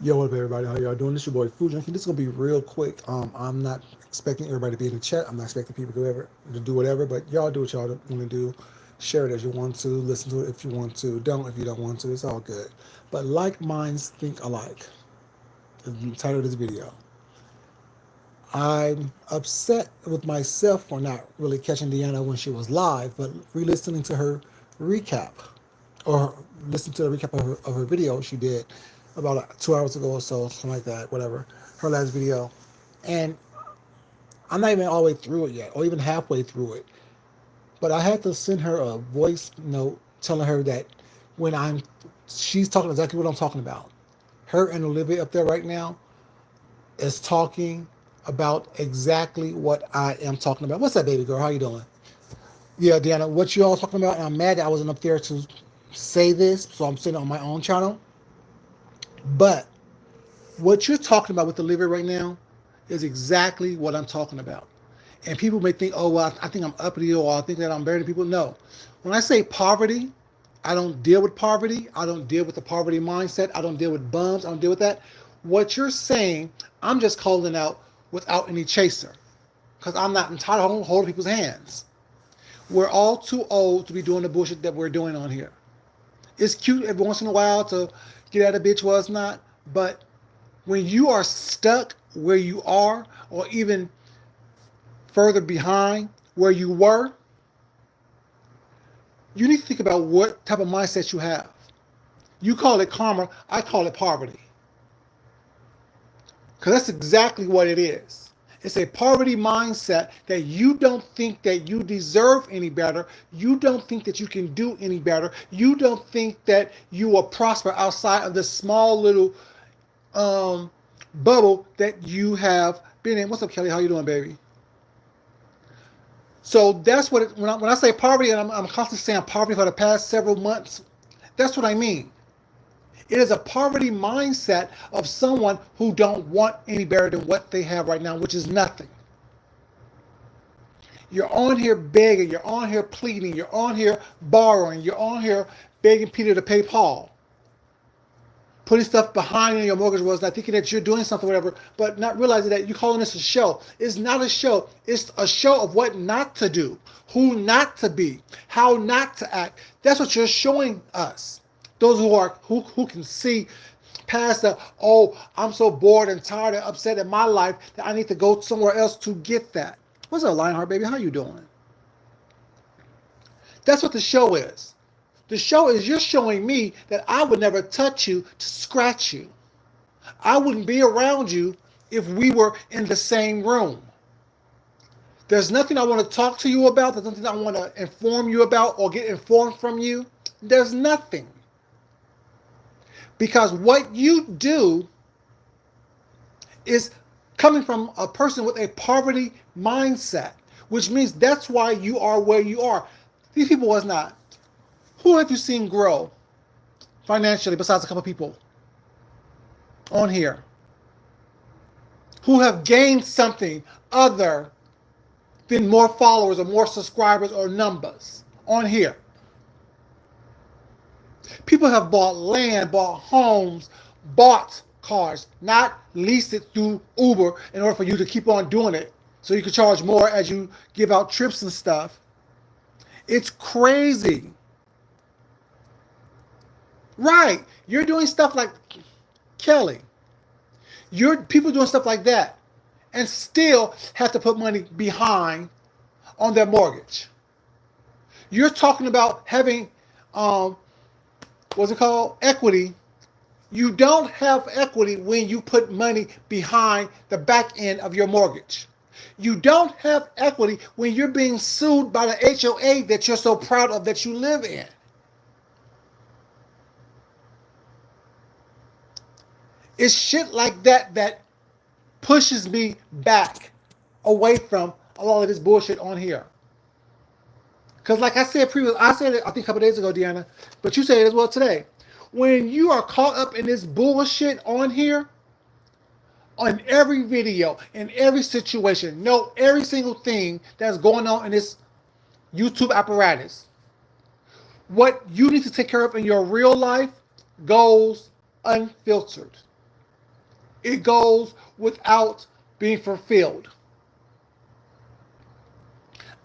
Yo, what up, everybody? How y'all doing? This your boy Fuji. This is gonna be real quick. I'm not expecting everybody to be in the chat. I'm not expecting people to do whatever, but y'all do what y'all want to do. Share it as you want to. Listen to it if you want to. Don't if you don't want to. It's all good. But like minds think alike. Is the title of this video. I'm upset with myself for not really catching Deanna when she was live, but re-listening to her recap or listen to the recap of her video she did about 2 hours ago or so, something like that, whatever, her last video. And I'm not even all the way through it yet, or even halfway through it. But I had to send her a voice note telling her that when she's talking exactly what I'm talking about. Her and Olivia up there right now is talking about exactly what I am talking about. What's up, baby girl? How you doing? Yeah, Deanna, what you all talking about? And I'm mad that I wasn't up there to say this, so I'm saying it on my own channel. But what you're talking about with Olivia right now is exactly what I'm talking about. And people may think, oh, well, I think I'm uppity or I think that I'm better than people. No. When I say poverty, I don't deal with poverty. I don't deal with the poverty mindset. I don't deal with bums. I don't deal with that. What you're saying, I'm just calling out without any chaser because I'm not entitled to hold people's hands. We're all too old to be doing the bullshit that we're doing on here. It's cute every once in a while to get at a bitch while it's not, but when you are stuck where you are, or even further behind where you were, you need to think about what type of mindset you have. You call it karma, I call it poverty. Because that's exactly what it is. It's a poverty mindset that you don't think that you deserve any better. You don't think that you can do any better. You don't think that you will prosper outside of this small little bubble that you have been in. What's up, Kelly? How you doing, baby? So that's what when I say poverty, and I'm constantly saying poverty for the past several months, that's what I mean. It is a poverty mindset of someone who don't want any better than what they have right now, which is nothing. You're on here begging, you're on here pleading, you're on here borrowing, you're on here begging Peter to pay Paul. Putting stuff behind in your mortgage was not thinking that you're doing something, whatever, but not realizing that you're calling this a show. It's not a show. It's a show of what not to do, who not to be, how not to act. That's what you're showing us. Those who can see past the, oh, I'm so bored and tired and upset in my life that I need to go somewhere else to get that. What's up, Lionheart, baby? How you doing? That's what the show is. The show is you're showing me that I would never touch you to scratch you. I wouldn't be around you if we were in the same room. There's nothing I want to talk to you about. There's nothing I want to inform you about or get informed from you. There's nothing. Because what you do is coming from a person with a poverty mindset, which means that's why you are where you are. These people was not. Who have you seen grow financially besides a couple people on here? Who have gained something other than more followers or more subscribers or numbers on here? People have bought land, bought homes, bought cars, not leased it through Uber in order for you to keep on doing it so you can charge more as you give out trips and stuff. It's crazy. Right. You're doing stuff like Kelly. You're people doing stuff like that and still have to put money behind on their mortgage. You're talking about having what's it called? Equity. You don't have equity when you put money behind the back end of your mortgage. You don't have equity when you're being sued by the HOA that you're so proud of that you live in. It's shit like that that pushes me back away from all of this bullshit on here. Because like I said previously, I said it I think a couple days ago, Deanna, but you said it as well today. When you are caught up in this bullshit on here, on every video, in every situation, know every single thing that's going on in this YouTube apparatus. What you need to take care of in your real life goes unfiltered. it goes without being fulfilled.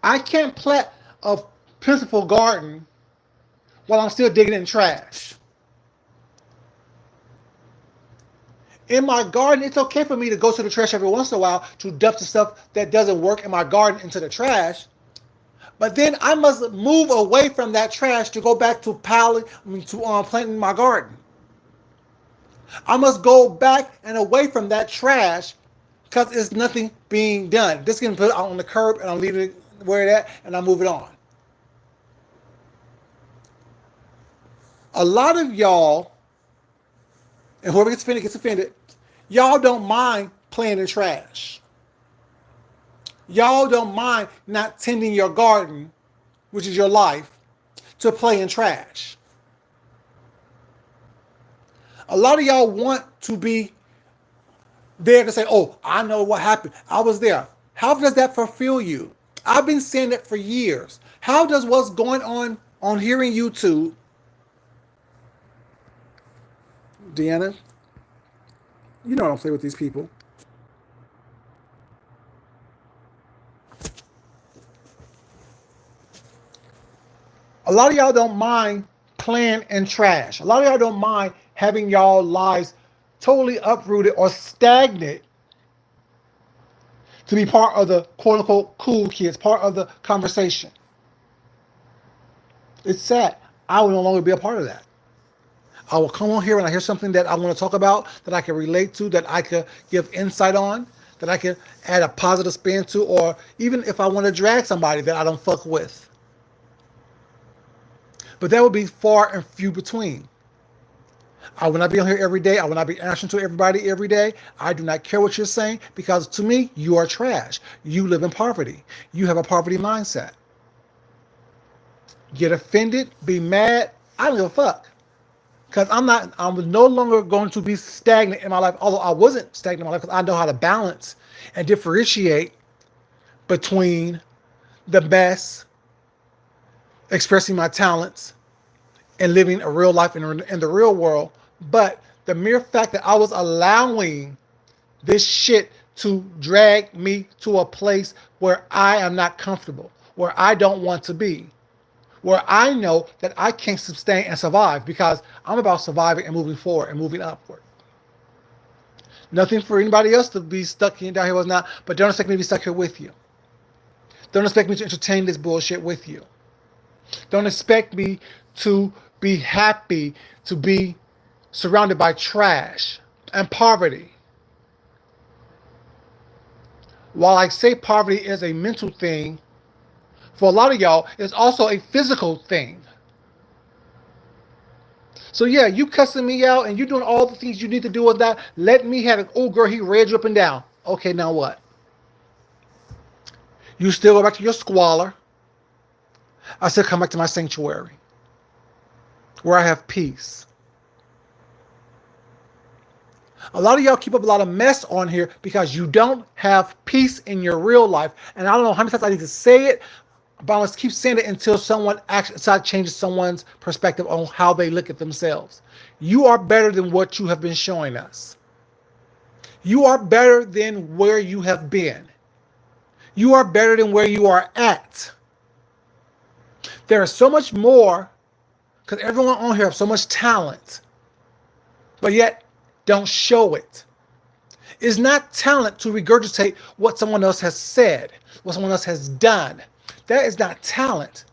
I can't plant a plentiful garden while I'm still digging in trash. In my garden, it's okay for me to go to the trash every once in a while to dump the stuff that doesn't work in my garden into the trash. But then I must move away from that trash to go back to planting my garden. I must go back and away from that trash because it's nothing being done. This getting put out on the curb and I'm leaving it where it at and I move it on. A lot of y'all, and whoever gets offended, y'all don't mind playing in trash. Y'all don't mind not tending your garden, which is your life, to play in trash. A lot of y'all want to be there to say, oh, I know what happened. I was there. How does that fulfill you? I've been saying that for years. How does what's going on here in YouTube, Deanna, you know I don't play with these people. A lot of y'all don't mind playing in trash. A lot of y'all don't mind having y'all lives totally uprooted or stagnant to be part of the quote unquote cool kids, part of the conversation. It's sad. I will no longer be a part of that. I will come on here and I hear something that I want to talk about, that I can relate to, that I can give insight on, that I can add a positive spin to, or even if I want to drag somebody that I don't fuck with. But that would be far and few between. I will not be on here every day. I will not be answering to everybody every day. I do not care what you're saying because to me, you are trash. You live in poverty. You have a poverty mindset. Get offended, be mad. I don't give a fuck. Because I'm no longer going to be stagnant in my life. Although I wasn't stagnant in my life because I know how to balance and differentiate between the best, expressing my talents, and living a real life in the real world. But the mere fact that I was allowing this shit to drag me to a place where I am not comfortable, where I don't want to be, where I know that I can't sustain and survive because I'm about surviving and moving forward and moving upward. Nothing for anybody else to be stuck down here was not, but don't expect me to be stuck here with you. Don't expect me to entertain this bullshit with you. Don't expect me to be happy to be surrounded by trash and poverty. While I say poverty is a mental thing, for a lot of y'all, it's also a physical thing. So yeah, you cussing me out and you doing all the things you need to do with that. Let me have it. Oh girl, he read you up and down. Okay, now what? You still go back to your squalor. I still come back to my sanctuary where I have peace. A lot of y'all keep up a lot of mess on here because you don't have peace in your real life. And I don't know how many times I need to say it, but I must keep saying it until someone actually changes someone's perspective on how they look at themselves. You are better than what you have been showing us. You are better than where you have been. You are better than where you are at. There is so much more because everyone on here has so much talent, but yet don't show it. It's not talent to regurgitate what someone else has said, what someone else has done. That is not talent.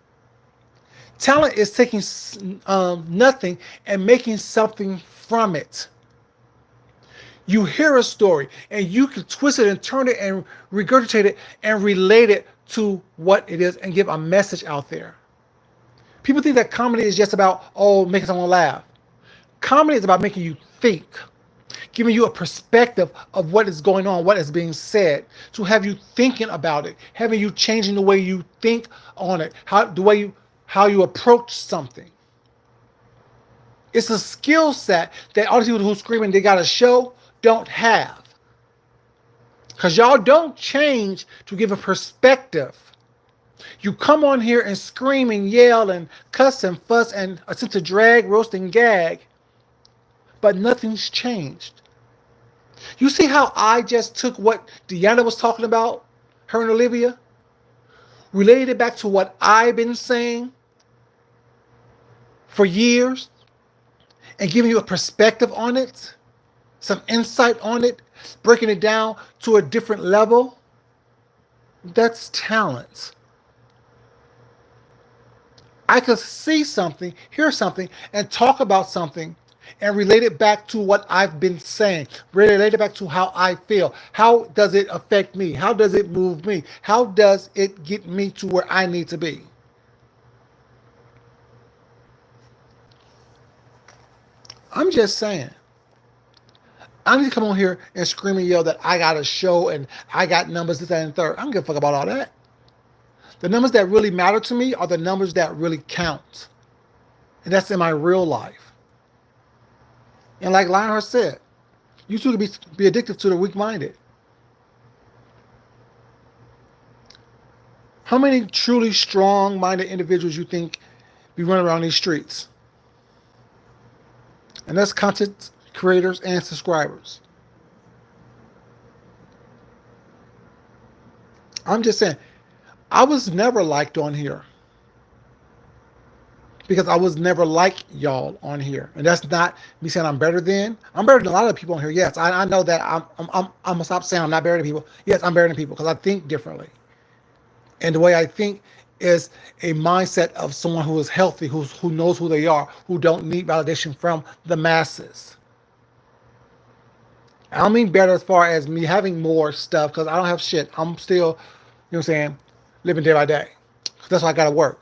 Talent is taking nothing and making something from it. You hear a story and you can twist it and turn it and regurgitate it and relate it to what it is and give a message out there. People think that comedy is just about, making someone laugh. Comedy is about making you think, giving you a perspective of what is going on, what is being said, to have you thinking about it, having you changing the way you think on it, how you approach something. It's a skill set that all the people who screaming they got a show don't have. Because y'all don't change to give a perspective. You come on here and scream and yell and cuss and fuss and attempt to drag, roast, and gag, but nothing's changed. You see how I just took what Deanna was talking about, her and Olivia, related it back to what I've been saying for years, and giving you a perspective on it, some insight on it, breaking it down to a different level. That's talent. I could see something, hear something, and talk about something and relate it back to what I've been saying, relate it back to how I feel. How does it affect me? How does it move me? How does it get me to where I need to be? I'm just saying. I need to come on here and scream and yell that I got a show and I got numbers, this, that, and third. I don't give a fuck about all that. The numbers that really matter to me are the numbers that really count. And that's in my real life. And like Lionheart said, you too can be addicted to the weak-minded. How many truly strong-minded individuals you think be running around these streets? And that's content creators and subscribers. I'm just saying, I was never liked on here because I was never like y'all on here, and that's not me saying I'm better than. I'm better than a lot of people on here. Yes, I know that. I'm gonna stop saying I'm not better than people. Yes, I'm better than people because I think differently, and the way I think is a mindset of someone who is healthy, who knows who they are, who don't need validation from the masses. I don't mean better as far as me having more stuff because I don't have shit. I'm still, you know what I'm saying, living day by day. That's why I gotta work.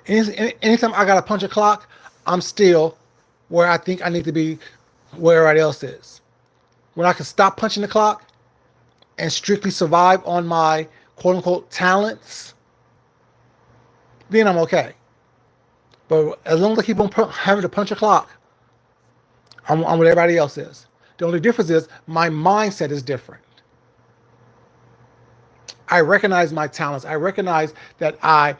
Anytime I gotta punch a clock, I'm still where I think I need to be where everybody else is. When I can stop punching the clock and strictly survive on my quote unquote talents, then I'm okay. But as long as I keep on having to punch a clock, I'm what everybody else is. The only difference is my mindset is different. I recognize my talents. I recognize that I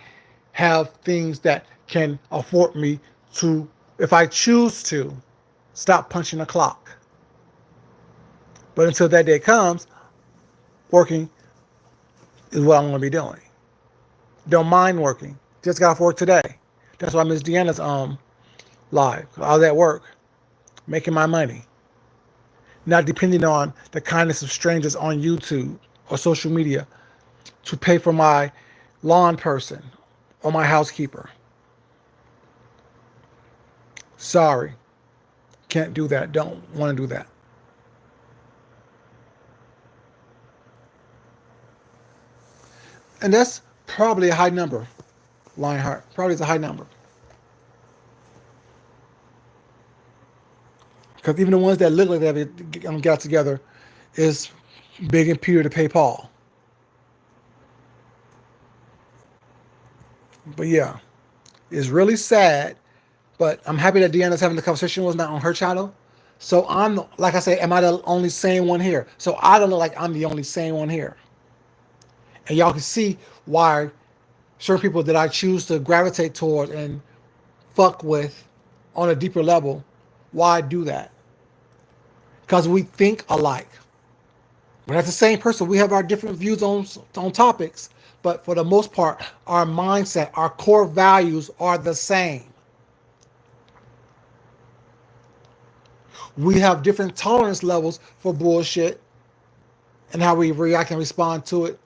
have things that can afford me to, if I choose to, stop punching the clock. But until that day comes, working is what I'm going to be doing. Don't mind working. Just got off work today. That's why Miss Deanna's live. I was at work, making my money. Not depending on the kindness of strangers on YouTube or social media to pay for my lawn person or my housekeeper. Sorry. Can't do that. Don't want to do that. And that's probably a high number, Lionheart. Probably is a high number. Because even the ones that look like they got together is begging Peter to pay Paul. But yeah, it's really sad. But I'm happy that Deanna's having the conversation was not on her channel. So I'm, like I say, am I the only sane one here? So I don't look like I'm the only sane one here. And y'all can see why certain people that I choose to gravitate toward and fuck with on a deeper level, why I do that. Because we think alike. We're not the same person. We have our different views on topics. But for the most part, our mindset, our core values are the same. We have different tolerance levels for bullshit and how we react and respond to it.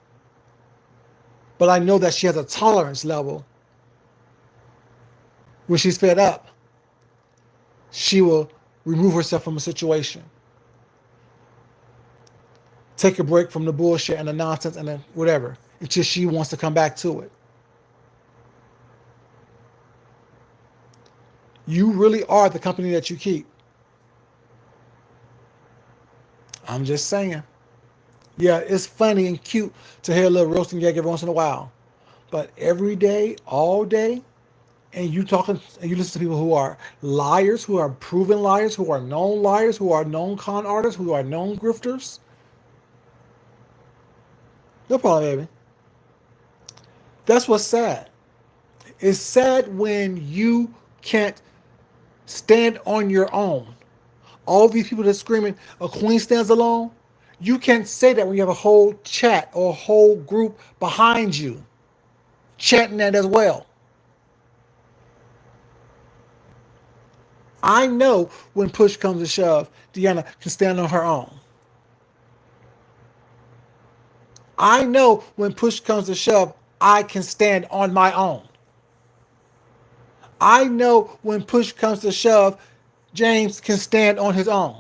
But I know that she has a tolerance level. When she's fed up, she will remove herself from a situation. Take a break from the bullshit and the nonsense and the whatever until she wants to come back to it. You really are the company that you keep. I'm just saying. Yeah, it's funny and cute to hear a little roasting gag every once in a while. But every day, all day, and you talking and you listen to people who are liars, who are proven liars, who are known con artists, who are known grifters. No problem, baby. That's what's sad. It's sad when you can't stand on your own. All these people that are screaming, a queen stands alone. You can't say that when you have a whole chat or a whole group behind you chanting that as well. I know when push comes to shove, Deanna can stand on her own. I know when push comes to shove, I can stand on my own. I know when push comes to shove, James can stand on his own.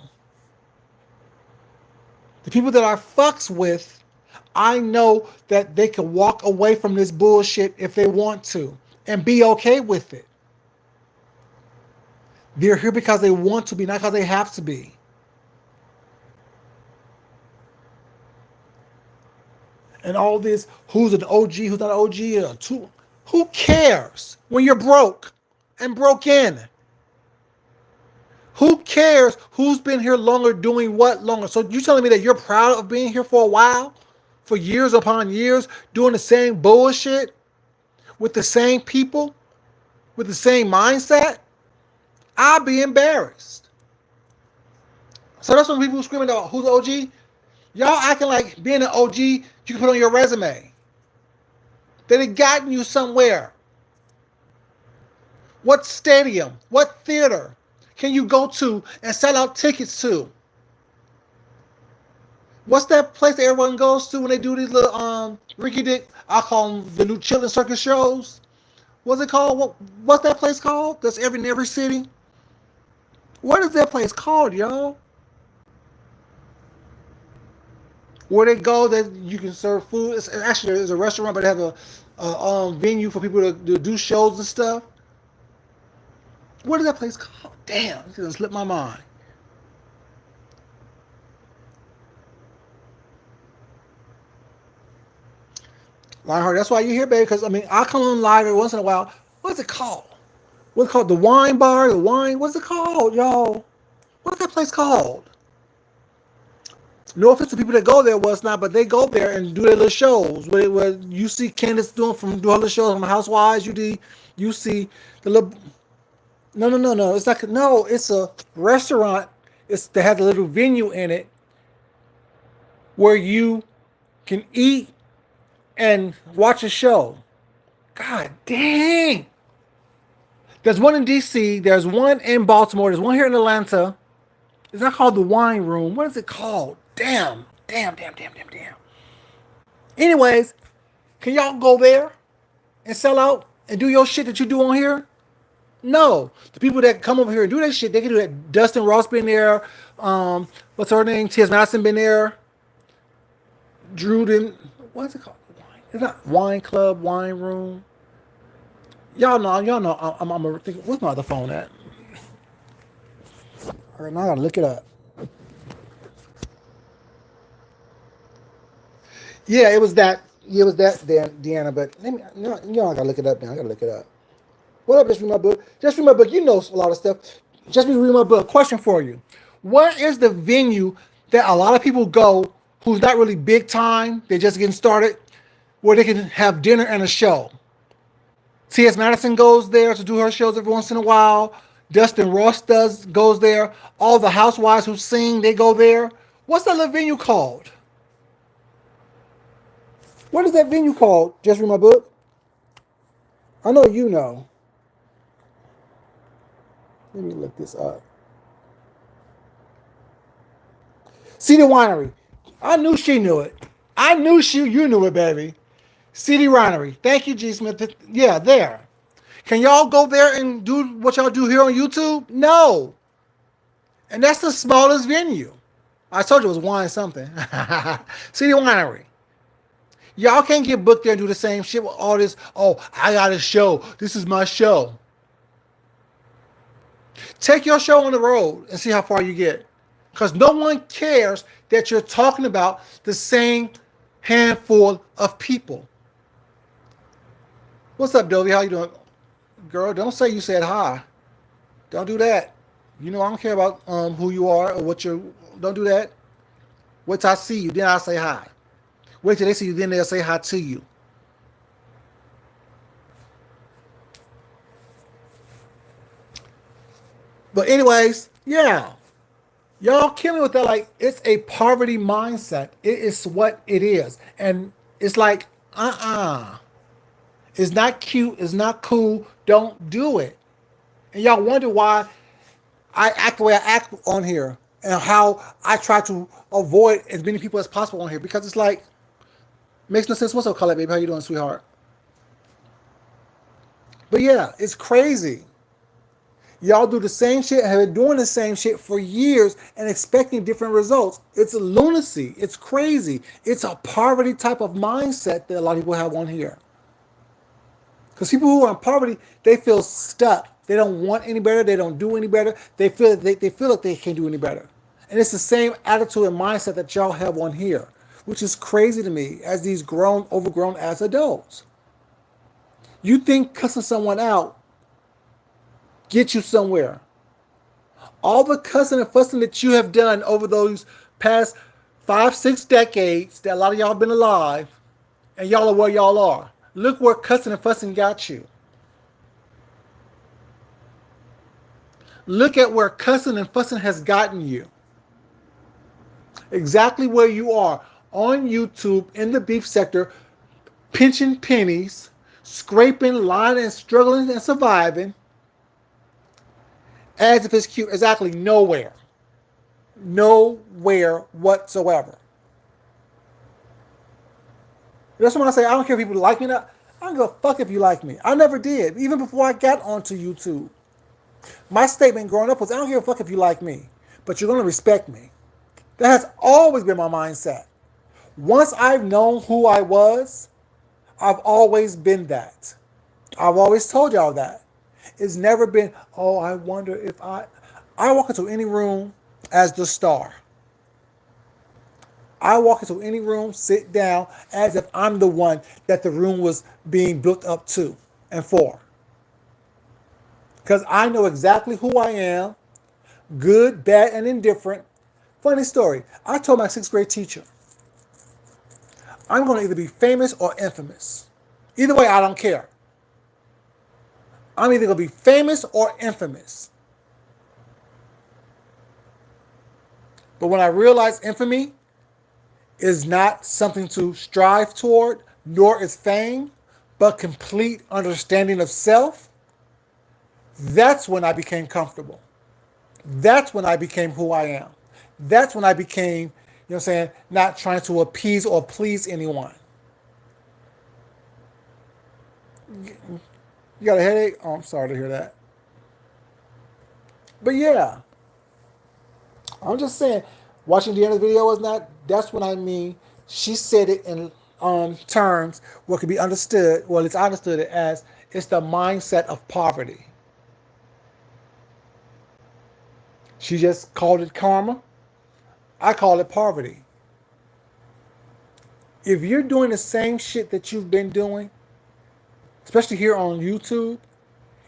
The people that I fucks with, I know that they can walk away from this bullshit if they want to and be okay with it. They're here because they want to be, not because they have to be. And all this, who's an OG, who's not an OG, who cares when you're broke and broke in? Who cares who's been here longer doing what longer? So you telling me that you're proud of being here for a while? For years upon years, doing the same bullshit? With the same people? With the same mindset? I'll be embarrassed. So that's when people screaming about who's the OG? Y'all acting like being an OG you can put on your resume. That it gotten you somewhere. What stadium? What theater can you go to and sell out tickets to? What's that place that everyone goes to when they do these little Ricky Dick? I call them the new children circus shows. What's it called? What's that place called? That's in every city. What is that place called, y'all? Where they go that you can serve food. It's actually there's a restaurant, but they have a venue for people to do shows and stuff. What is that place called? Damn, it's gonna slip my mind. Lionheart, that's why you're here, baby. Because I mean, I come on live every once in a while. What's it called? What's it called? The wine bar, the wine. What's it called, y'all? What's that place called? No offense to people that go there, what's not, but they go there and do their little shows. Where you see Candace doing all the shows on the Housewives. You see the little. No. It's like no. It's a restaurant. It's that has a little venue in it where you can eat and watch a show. God dang. There's one in DC. There's one in Baltimore. There's one here in Atlanta. It's not called the Wine Room. What is it called? Damn. Anyways, can y'all go there and sell out and do your shit that you do on here? No. The people that come over here and do that shit, they can do that. Dustin Ross been there. What's her name? T.S. Madison been there. Drew didn't. What's it called? It's not Wine Club, Wine Room. Y'all know. I'm thinking. Where's my other phone at? All right, now I gotta look it up. Yeah, it was that. Yeah, it was that, Deanna. But let me. I gotta look it up now. I gotta look it up. What up? Just read my book. Just read my book. You know a lot of stuff. Just read my book. Question for you: what is the venue that a lot of people go who's not really big time? They're just getting started, where they can have dinner and a show. T.S. Madison goes there to do her shows every once in a while. Dustin Ross goes there. All the housewives who sing, they go there. What's that little venue called? What is that venue called? Just read my book. I know you know. Let me look this up. City Winery. I knew she knew it. I knew you knew it, baby. City Winery. Thank you, G. Smith. Yeah, there. Can y'all go there and do what y'all do here on YouTube? No. And that's the smallest venue. I told you it was wine something. City Winery. Y'all can't get booked there and do the same shit with all this. Oh, I got a show. This is my show. Take your show on the road and see how far you get. Because no one cares that you're talking about the same handful of people. What's up, Dovey? How you doing? Girl, don't say you said hi. Don't do that. You know I don't care about who you are or what you're. Don't do that. Wait till I see you, then I'll say hi. Wait till they see you, then they'll say hi to you. But anyways, yeah. Y'all kill me with that. Like, it's a poverty mindset. It is what it is. And it's like, it's not cute. It's not cool. Don't do it. And y'all wonder why I act the way I act on here and how I try to avoid as many people as possible on here, because it's like, makes no sense. What's up, Colette, baby? How you doing, sweetheart? But yeah, it's crazy. Y'all do the same shit, have been doing the same shit for years and expecting different results. It's a lunacy. It's crazy. It's a poverty type of mindset that a lot of people have on here. Because people who are in poverty, they feel stuck. They don't want any better. They don't do any better. They feel like they can't do any better. And it's the same attitude and mindset that y'all have on here, which is crazy to me as these grown, overgrown as adults. You think cussing someone out get you somewhere. All the cussing and fussing that you have done over those past 5, 6 decades that a lot of y'all have been alive, and y'all are where y'all are. Look where cussing and fussing got you. Look at where cussing and fussing has gotten you. Exactly where you are on YouTube in the beef sector, pinching pennies, scraping, lying, and struggling and surviving as if it's cute. Exactly nowhere. Nowhere whatsoever. That's when I say I don't care if people like me or not. I don't give a fuck if you like me. I never did, even before I got onto YouTube. My statement growing up was I don't give a fuck if you like me, but you're going to respect me. That has always been my mindset. Once I've known who I was, I've always been that. I've always told y'all that. It's never been, oh, I wonder if I walk into any room as the star. I walk into any room, sit down, as if I'm the one that the room was being built up to and for. Because I know exactly who I am, good, bad, and indifferent. Funny story. I told my 6th grade teacher, I'm going to either be famous or infamous. Either way, I don't care. I'm either going to be famous or infamous. But when I realized infamy is not something to strive toward, nor is fame, but complete understanding of self, that's when I became comfortable. That's when I became who I am. That's when I became, you know what I'm saying, not trying to appease or please anyone. You got a headache? Oh, I'm sorry to hear that. But yeah, I'm just saying, watching Deanna's video was not, that's what I mean. She said it in terms what could be understood, well, it's understood it as it's the mindset of poverty. She just called it karma. I call it poverty. If you're doing the same shit that you've been doing, especially here on YouTube,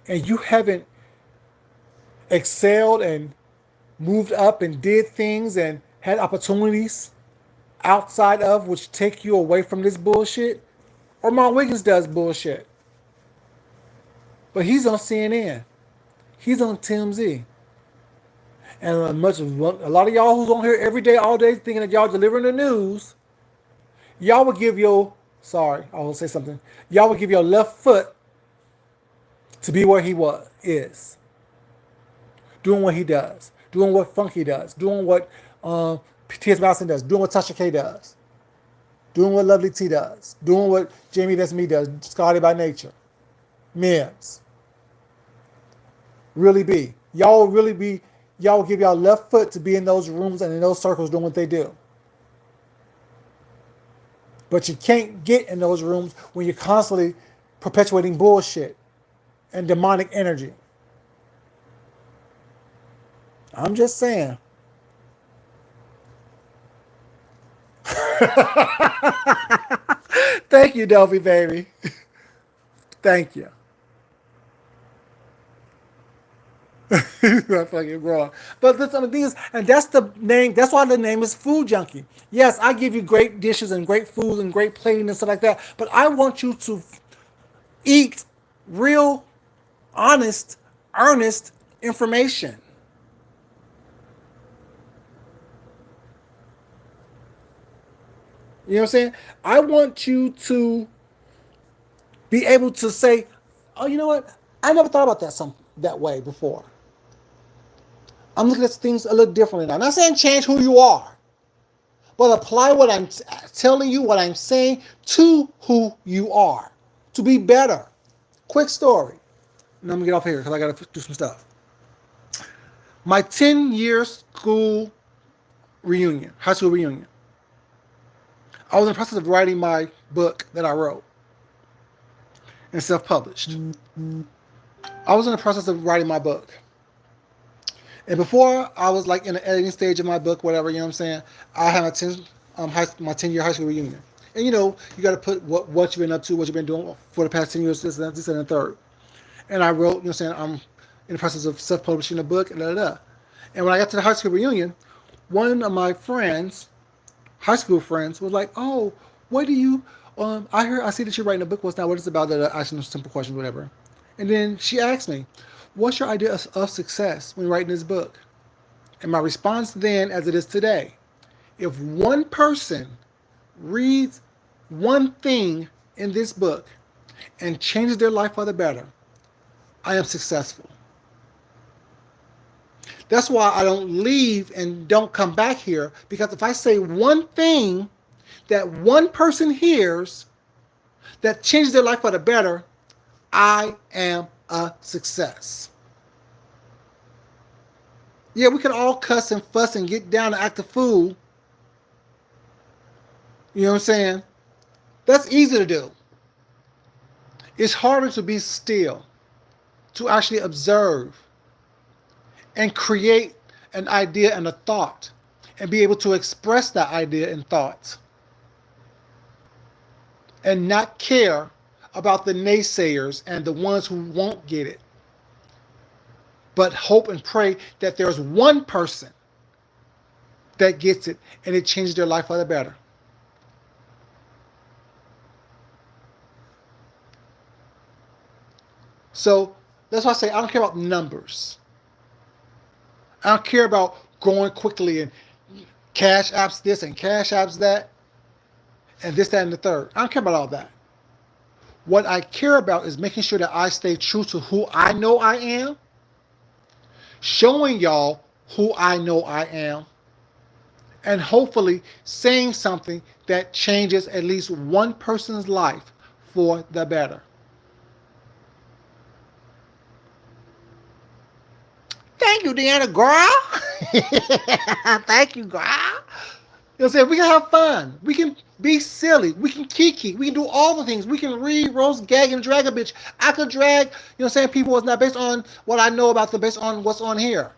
and you haven't excelled and moved up and did things and had opportunities outside of which take you away from this bullshit, or Mark Wiggins does bullshit. But he's on CNN. He's on TMZ. And a lot of y'all who's on here every day, all day, thinking that y'all delivering the news, y'all would give your, sorry, I will say something. Y'all would give your left foot to be where he is. Doing what he does. Doing what Funky does. Doing what T.S. Madison does. Doing what Tasha K does. Doing what Lovely T does. Doing what Jamie That's Me does. Scotty by Nature. Mims. Really be. Y'all will really be, y'all will give y'all left foot to be in those rooms and in those circles doing what they do. But you can't get in those rooms when you're constantly perpetuating bullshit and demonic energy. I'm just saying. Thank you, Delphi, baby. Thank you. Fucking wrong. But the thing is, and that's the name, that's why the name is Food Junkie. Yes, I give you great dishes and great food and great plating and stuff like that, but I want you to eat real, honest, earnest information. You know what I'm saying? I want you to be able to say, oh, you know what? I never thought about that way before. I'm looking at things a little differently now. I'm not saying change who you are, but apply what I'm telling you, what I'm saying to who you are to be better. Quick story. And I'm going to get off here because I got to do some stuff. My 10-year school reunion, high school reunion. I was in the process of writing my book that I wrote and self-published. I was in the process of writing my book. And before I was like in the editing stage of my book, whatever, you know what I'm saying, I had my 10-year high school reunion. And you know, you got to put what you've been up to, what you've been doing for the past 10 years, this and the third. And I wrote, you know what I'm saying, I'm in the process of self-publishing a book, and da da da. And when I got to the high school reunion, one of my friends, high school friends, was like, oh, what do you, I see that you're writing a book. What's now? What is it about? That asking them simple questions, whatever. And then she asked me, what's your idea of success when writing this book? And my response then, as it is today, if one person reads one thing in this book and changes their life for the better, I am successful. That's why I don't leave and don't come back here, because if I say one thing that one person hears that changes their life for the better, I am a success. Yeah, we can all cuss and fuss and get down and act a fool. You know what I'm saying? That's easy to do. It's harder to be still, to actually observe and create an idea and a thought and be able to express that idea and thought and not care about the naysayers and the ones who won't get it, but hope and pray that there's one person that gets it and it changes their life for the better. So that's why I say I don't care about numbers. I don't care about growing quickly and cash apps this and cash apps that and this, that, and the third. I don't care about all that. What I care about is making sure that I stay true to who I know I am, showing y'all who I know I am, and hopefully saying something that changes at least one person's life for the better. Thank you, Deanna, girl. Thank you, girl. You know what I'm saying? We can have fun. We can be silly. We can kiki. We can do all the things. We can read, roast, gag, and drag a bitch. I could drag, you know what I'm saying, people. It's not based on what I know about them, based on what's on here.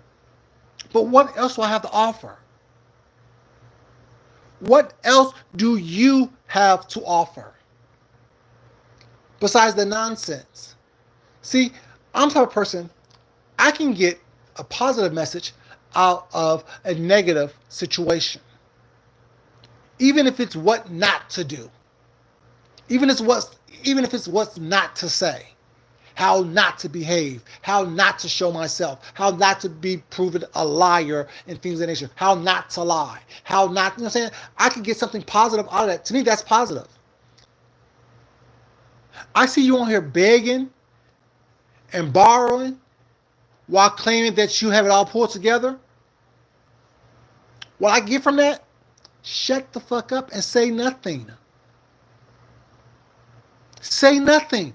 But what else do I have to offer? What else do you have to offer besides the nonsense? See, I'm the type of person, I can get a positive message out of a negative situation. Even if it's what not to do. Even if it's what's not to say. How not to behave. How not to show myself. How not to be proven a liar and things of that nature. How not to lie. How not, you know what I'm saying? I can get something positive out of that. To me, that's positive. I see you on here begging and borrowing while claiming that you have it all pulled together. What I get from that, shut the fuck up and say nothing. Say nothing.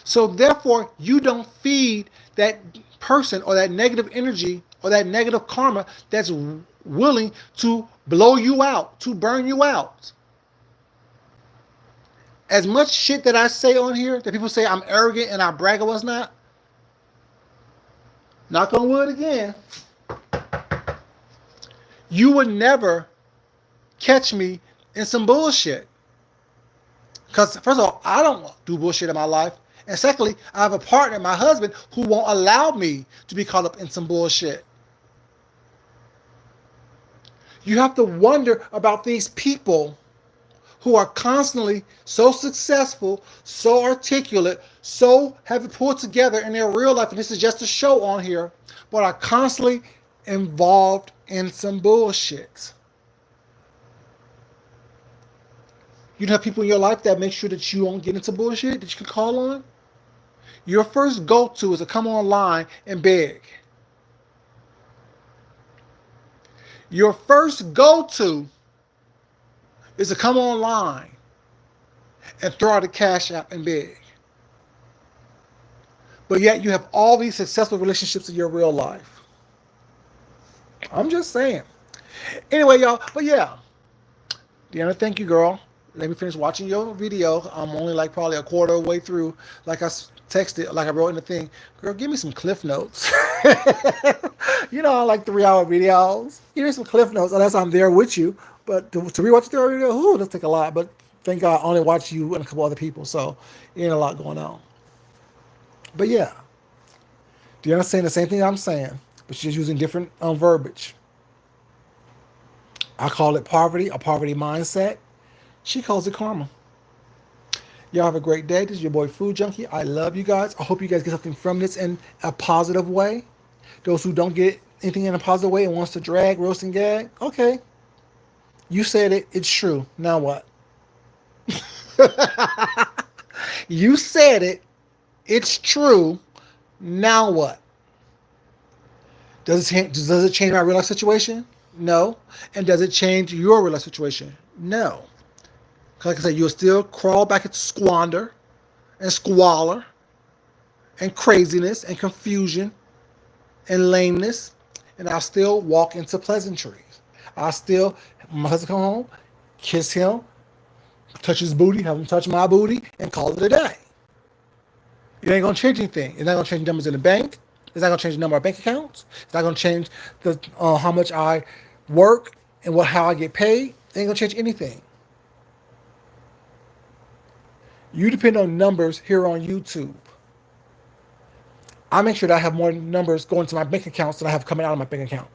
So therefore, you don't feed that person or that negative energy or that negative karma that's willing to blow you out, to burn you out. As much shit that I say on here, that people say I'm arrogant and I brag or what's not, knock on wood again, you would never catch me in some bullshit. Because first of all, I don't do bullshit in my life. And secondly, I have a partner, my husband, who won't allow me to be caught up in some bullshit. You have to wonder about these people who are constantly so successful, so articulate, so have it pulled together in their real life, and this is just a show on here, but are constantly involved in some bullshit. You don't have people in your life that make sure that you don't get into bullshit that you can call on. Your first go-to is to come online and beg. Your first go-to is to come online and throw out a cash app and beg. But yet you have all these successful relationships in your real life. I'm just saying. Anyway, y'all, but yeah. Deanna, thank you, girl. Let me finish watching your video. I'm only like probably a quarter way through. Like I texted, like I wrote in the thing, girl, give me some cliff notes. You know, I like 3-hour videos. Give me some cliff notes unless I'm there with you. But to rewatch the 3-hour video, ooh, that's take a lot. But thank God I only watch you and a couple other people. So ain't a lot going on. But yeah, Deanna's saying the same thing I'm saying, but she's using different verbiage. I call it poverty, a poverty mindset. She calls it karma. Y'all have a great day. This is your boy Food Junkie. I love you guys. I hope you guys get something from this in a positive way. Those who don't get anything in a positive way and wants to drag, roast, and gag, okay. You said it. It's true. Now what? You said it. It's true. Now what? Does it change my real life situation? No. And does it change your real life situation? No. Like I said, you'll still crawl back into squander and squalor and craziness and confusion and lameness, and I'll still walk into pleasantries. I'll still, my husband come home, kiss him, touch his booty, have him touch my booty, and call it a day. It ain't going to change anything. It's not going to change numbers in the bank. It's not going to change the number of bank accounts. It's not going to change the how much I work and how I get paid. It ain't going to change anything. You depend on numbers here on YouTube. I make sure that I have more numbers going to my bank accounts than I have coming out of my bank account.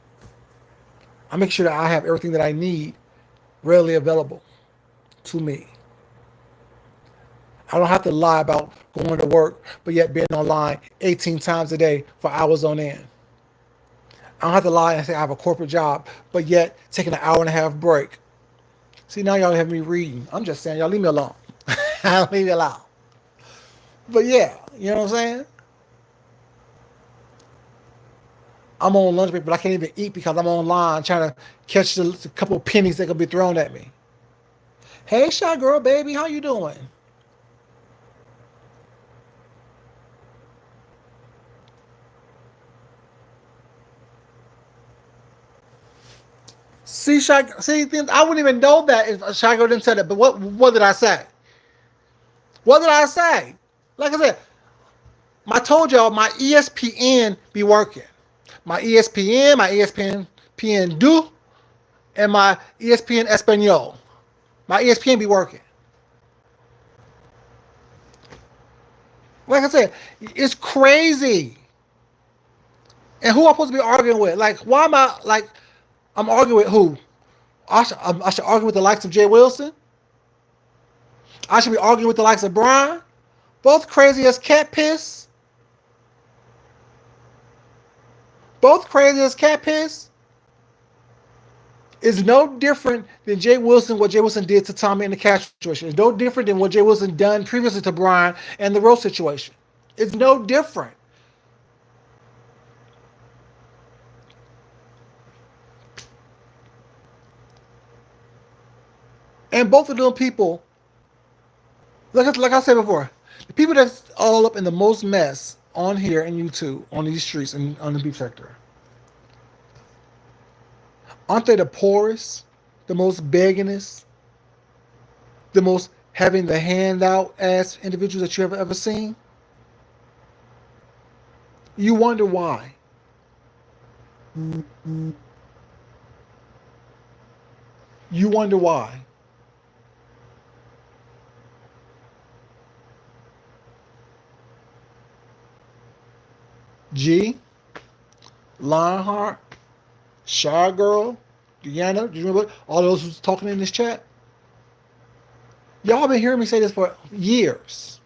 I make sure that I have everything that I need readily available to me. I don't have to lie about going to work, but yet being online 18 times a day for hours on end. I don't have to lie and say I have a corporate job, but yet taking an hour and a half break. See, now y'all have me reading. I'm just saying, y'all leave me alone. I'll leave it alone. But yeah, you know what I'm saying? I'm on lunch break, but I can't even eat because I'm online trying to catch a couple of pennies that could be thrown at me. Hey, Shy Girl, baby, how you doing? See, I wouldn't even know that if Shy Girl didn't say that. But what did I say? What did I say? Like I said, I told y'all my ESPN be working. My ESPN PN2, and my ESPN Espanol. My ESPN be working. Like I said, it's crazy. And who am I supposed to be arguing with? Like, why am I, like, I'm arguing with who? I should argue with the likes of Jay Wilson. I should be arguing with the likes of Brian. Both crazy as cat piss. Both crazy as cat piss. Is no different than Jay Wilson, what Jay Wilson did to Tommy in the cash situation. It's no different than what Jay Wilson done previously to Brian and the Rose situation. It's no different. And both of them people, like I said before, the people that's all up in the most mess on here and YouTube, on these streets and on the beef sector, aren't they the poorest, the most beggingest, the most having the handout ass individuals that you have ever seen? You wonder why. You wonder why. G, Lionheart, Shy Girl, Deanna, do you remember all those who's talking in this chat? Y'all been hearing me say this for years.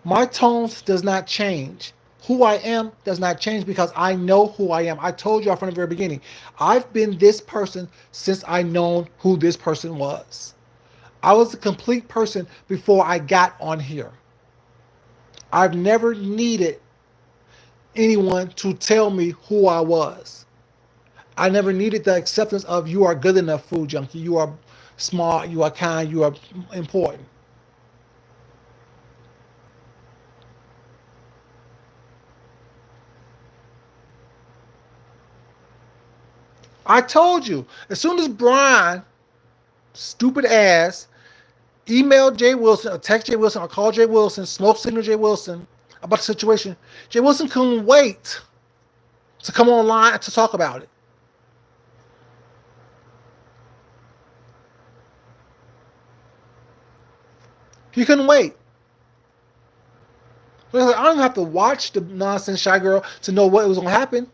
My tones does not change. Who I am does not change because I know who I am. I told y'all from the very beginning. I've been this person since I known who this person was. I was a complete person before I got on here. I've never needed anyone to tell me who I was. I never needed the acceptance of you are good enough, food junkie. You are smart. You are kind. You are important. I told you, as soon as Brian, stupid ass, emailed Jay Wilson, or text Jay Wilson, or call Jay Wilson, smoke signal Jay Wilson about the situation, Jay Wilson couldn't wait to come online to talk about it. He couldn't wait. I don't have to watch the nonsense Shy Girl to know what was going to happen.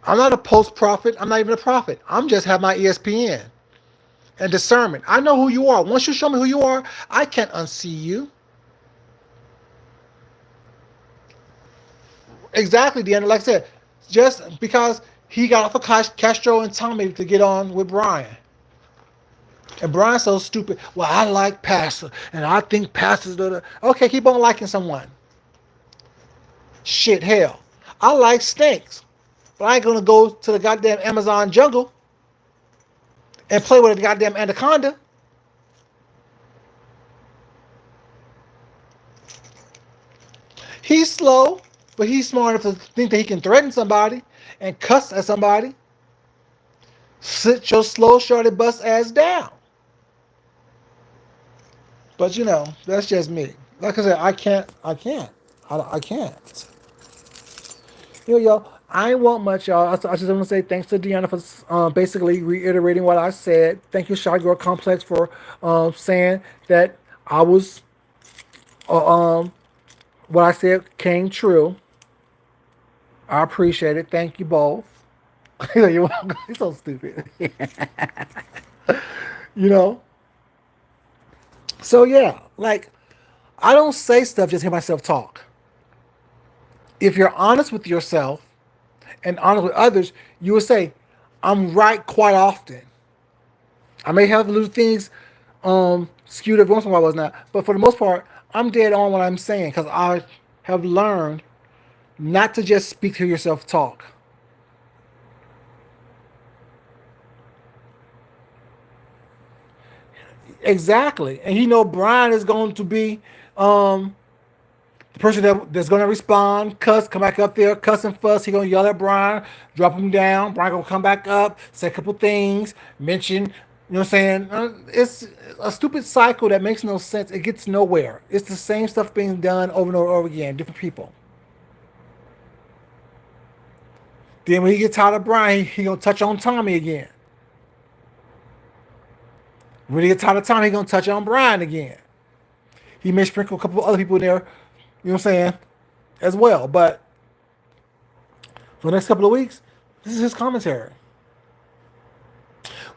I'm not a post prophet. I'm not even a prophet. I'm just have my ESPN and discernment. I know who you are. Once you show me who you are, I can't unsee you. Exactly, Deanna. Like I said, just because he got off of Castro and Tommy to get on with Brian. And Brian's so stupid. Well, I like Pastor, and I think Pastor's okay. Keep on liking someone. Shit, hell, I like snakes, but I ain't gonna go to the goddamn Amazon jungle and play with a goddamn anaconda. He's slow, but he's smart enough to think that he can threaten somebody and cuss at somebody. Sit your slow, shorty bust ass down. But that's just me. Like I said, I can't. Y'all, I ain't want much, y'all. I just want to say thanks to Deanna for basically reiterating what I said. Thank you, Shy Girl Complex, for saying that I was, uh, um, what I said came true. I appreciate it. Thank you both. You're welcome. You're so stupid. you know? So, yeah, like, I don't say stuff just to hear myself talk. If you're honest with yourself and honest with others, you will say, I'm right quite often. I may have little things skewed every once in a while, I was not. But for the most part, I'm dead on what I'm saying because I have learned not to just speak to yourself talk. Exactly. And Brian is going to be the person that's going to respond, cuss, come back up there, cuss and fuss. He going to yell at Brian, drop him down. Brian going to come back up, say a couple things, mention, what I'm saying? It's a stupid cycle that makes no sense. It gets nowhere. It's the same stuff being done over and over again, different people. Then when he gets tired of Brian, he going to touch on Tommy again. When he gets tired of Tommy, he going to touch on Brian again. He may sprinkle a couple of other people in there, what I'm saying, as well. But for the next couple of weeks, this is his commentary.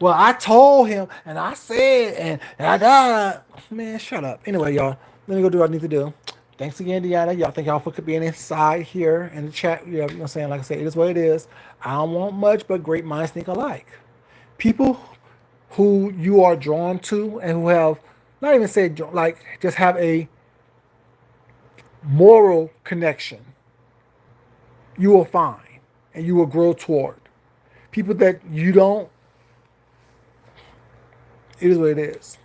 Well, I told him, and I said, and I died. Man, shut up. Anyway, y'all, let me go do what I need to do. Thanks again, Deanna. Y'all thank y'all for being inside here in the chat. You know what I'm saying? Like I said, it is what it is. I don't want much, but great minds think alike. People who you are drawn to and who have, not even say, like, just have a moral connection, you will find and you will grow toward. People that you don't, it is what it is.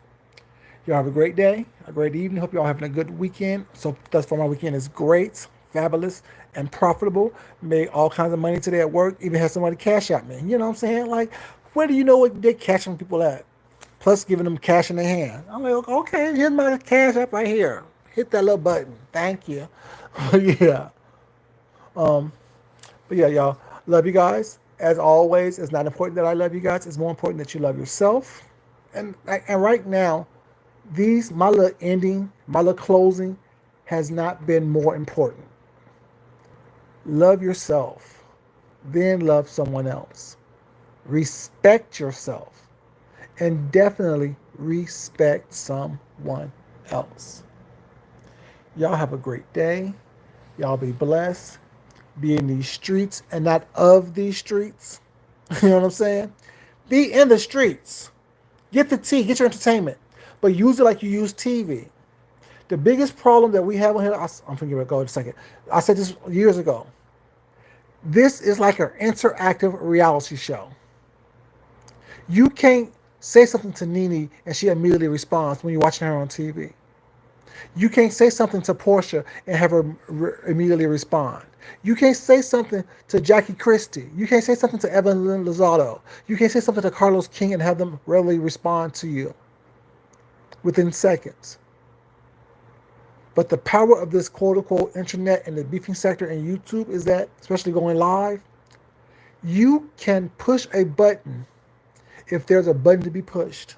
Y'all have a great day, a great evening. Hope y'all having a good weekend. So thus far, my weekend is great, fabulous, and profitable. Made all kinds of money today at work. Even had somebody cash out me. You know what I'm saying? Like, where do you know what they're cashing people at? Plus, giving them cash in their hand. I'm like, okay, here's my cash app right here. Hit that little button. Thank you. yeah. Um, but yeah, y'all. Love you guys. As always, it's not important that I love you guys. It's more important that you love yourself. And right now, my little ending, my little closing has not been more important. Love yourself, then love someone else. Respect yourself, and definitely respect someone else. Y'all have a great day. Y'all be blessed. Be in these streets and not of these streets. You know what I'm saying? Be in the streets. Get the tea, get your entertainment, but use it like you use TV. The biggest problem that we have on here, I'm going to go in a second. I said this years ago. This is like an interactive reality show. You can't say something to Nene and she immediately responds when you're watching her on TV. You can't say something to Portia and have her immediately respond. You can't say something to Jackie Christie. You can't say something to Evelyn Lozado. You can't say something to Carlos King and have them readily respond to you within seconds. But the power of this quote-unquote internet and the beefing sector and YouTube is that, especially going live, you can push a button if there's a button to be pushed.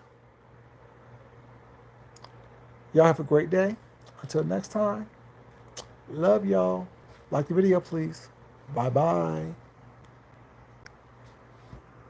Y'all have a great day. Until next time, love y'all. Like the video, please. Bye-bye.